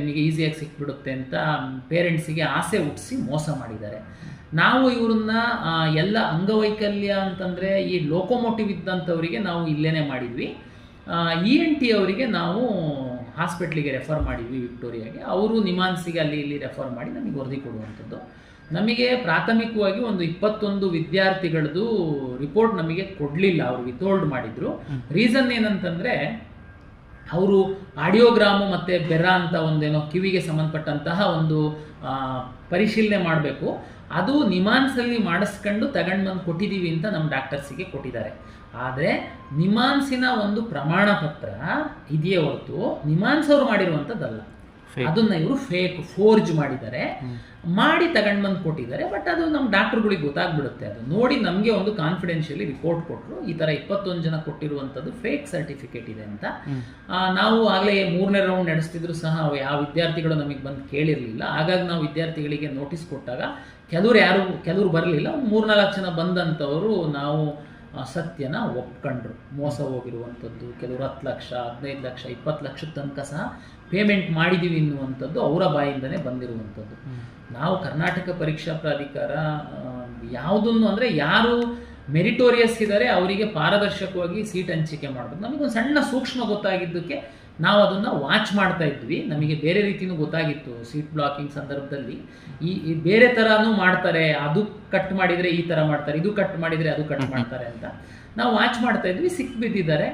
ನಿಮಗೆ ಈಸಿಯಾಗಿ ಸಿಕ್ಬಿಡುತ್ತೆ ಅಂತ ಪೇರೆಂಟ್ಸಿಗೆ ಆಸೆ ಹುಟ್ಟಿಸಿ ಮೋಸ ಮಾಡಿದ್ದಾರೆ. ನಾವು ಇವ್ರನ್ನ ಎಲ್ಲ ಅಂಗವೈಕಲ್ಯ ಅಂತಂದರೆ ಈ ಲೋಕೋಮೋಟಿವ್ ಇದ್ದಂಥವರಿಗೆ ನಾವು ಇಲ್ಲೇನೆ ಮಾಡಿದ್ವಿ. ENT ಅವರಿಗೆ ನಾವು ಹಾಸ್ಪಿಟ್ಲಿಗೆ ರೆಫರ್ ಮಾಡಿದ್ವಿ ವಿಕ್ಟೋರಿಯಾಗೆ. ಅವರು ನಿಮಾನ್ಸಿಗೆ ಅಲ್ಲಿ ಇಲ್ಲಿ ರೆಫರ್ ಮಾಡಿ ನಮಗೆ ವರದಿ ಕೊಡುವಂಥದ್ದು. ನಮಗೆ ಪ್ರಾಥಮಿಕವಾಗಿ ಒಂದು 21 ವಿದ್ಯಾರ್ಥಿಗಳದ್ದು ರಿಪೋರ್ಟ್ ನಮಗೆ ಕೊಡಲಿಲ್ಲ, ಅವರು ವಿಥೋಲ್ಡ್ ಮಾಡಿದ್ರು. ರೀಸನ್ ಏನಂತಂದರೆ ಅವರು ಆಡಿಯೋಗ್ರಾಮು ಮತ್ತು ಬೆರಾ ಅಂತ ಒಂದೇನೋ ಕಿವಿಗೆ ಸಂಬಂಧಪಟ್ಟಂತಹ ಒಂದು ಪರಿಶೀಲನೆ ಮಾಡಬೇಕು, ಅದು ನಿಮಾನ್ಸಲ್ಲಿ ಮಾಡಿಸ್ಕೊಂಡು ತಗೊಂಡು ಬಂದು ಕೊಟ್ಟಿದ್ದೀವಿ ಅಂತ ನಮ್ಮ ಡಾಕ್ಟರ್ಸಿಗೆ ಕೊಟ್ಟಿದ್ದಾರೆ. ಆದರೆ ನಿಮಾನ್ಸಿನ ಒಂದು ಪ್ರಮಾಣ ಪತ್ರ ಇದೆಯೇ ಹೊರತು ನಿಮಾನ್ಸ್ ಅವರು ಮಾಡಿರುವಂಥದ್ದಲ್ಲ. ಅದನ್ನ ಇವರು ಫೋರ್ಜ್ ಮಾಡಿದ್ದಾರೆ, ಮಾಡಿ ತಗೊಂಡು ಬಂದು ಕೊಟ್ಟಿದ್ದಾರೆ. ಬಟ್ ಅದು ನಮ್ಮ ಡಾಕ್ಟರ್ಗಳಿಗೆ ಗೊತ್ತಾಗ್ಬಿಡುತ್ತೆ. ಅದು ನೋಡಿ ನಮಗೆ ಒಂದು ಕಾನ್ಫಿಡೆನ್ಷಿಯಲಿ ರಿಪೋರ್ಟ್ ಕೊಟ್ಟರು, ಈ ಥರ 21 ಜನ ಕೊಟ್ಟಿರುವಂಥದ್ದು ಫೇಕ್ ಸರ್ಟಿಫಿಕೇಟ್ ಇದೆ ಅಂತ. ನಾವು ಆಗಲೇ 3ನೇ ರೌಂಡ್ ನಡೆಸ್ತಿದ್ರು ಸಹ ಯಾವ ವಿದ್ಯಾರ್ಥಿಗಳು ನಮಗೆ ಬಂದು ಕೇಳಿರಲಿಲ್ಲ. ಹಾಗಾಗಿ ನಾವು ವಿದ್ಯಾರ್ಥಿಗಳಿಗೆ ನೋಟಿಸ್ ಕೊಟ್ಟಾಗ ಕೆಲವರು ಬರಲಿಲ್ಲ, ಒಂದು 3-4 ಜನ ಬಂದಂಥವರು ನಾವು ಸತ್ಯನ ಒಪ್ಕೊಂಡ್ರು. ಮೋಸ ಹೋಗಿರುವಂಥದ್ದು, ಕೆಲವರು 10 ಲಕ್ಷ 15 ಲಕ್ಷ 20 ಲಕ್ಷದ ತನಕ ಸಹ ಪೇಮೆಂಟ್ ಮಾಡಿದ್ದೀವಿ ಎನ್ನುವಂಥದ್ದು ಅವರ ಬಾಯಿಂದನೇ ಬಂದಿರುವಂಥದ್ದು. ನಾವು ಕರ್ನಾಟಕ ಪರೀಕ್ಷಾ ಪ್ರಾಧಿಕಾರ ಯಾವುದನ್ನು ಅಂದರೆ ಯಾರು ಮೆರಿಟೋರಿಯಸ್ ಇದ್ದಾರೆ ಅವರಿಗೆ ಪಾರದರ್ಶಕವಾಗಿ ಸೀಟ್ ಹಂಚಿಕೆ ಮಾಡೋದು. ನಮಗೊಂದು ಸಣ್ಣ ಸೂಕ್ಷ್ಮ ಗೊತ್ತಾಗಿದ್ದಕ್ಕೆ ನಾವು ಅದನ್ನು ವಾಚ್ ಮಾಡ್ತಾ ಇದ್ವಿ. ನಮಗೆ ಬೇರೆ ರೀತಿಯೂ ಗೊತ್ತಾಗಿತ್ತು, ಸೀಟ್ ಬ್ಲಾಕಿಂಗ್ ಸಂದರ್ಭದಲ್ಲಿ ಈ ಬೇರೆ ಥರನೂ ಮಾಡ್ತಾರೆ, ಅದು ಕಟ್ ಮಾಡಿದರೆ ಈ ಥರ ಮಾಡ್ತಾರೆ, ಇದು ಕಟ್ ಮಾಡಿದರೆ ಅದು ಕಟ್ ಮಾಡ್ತಾರೆ ಅಂತ ನಾವು ವಾಚ್ ಮಾಡ್ತಾ ಇದ್ವಿ. ಸಿಕ್ಬಿದ್ದಿದ್ದಾರೆ.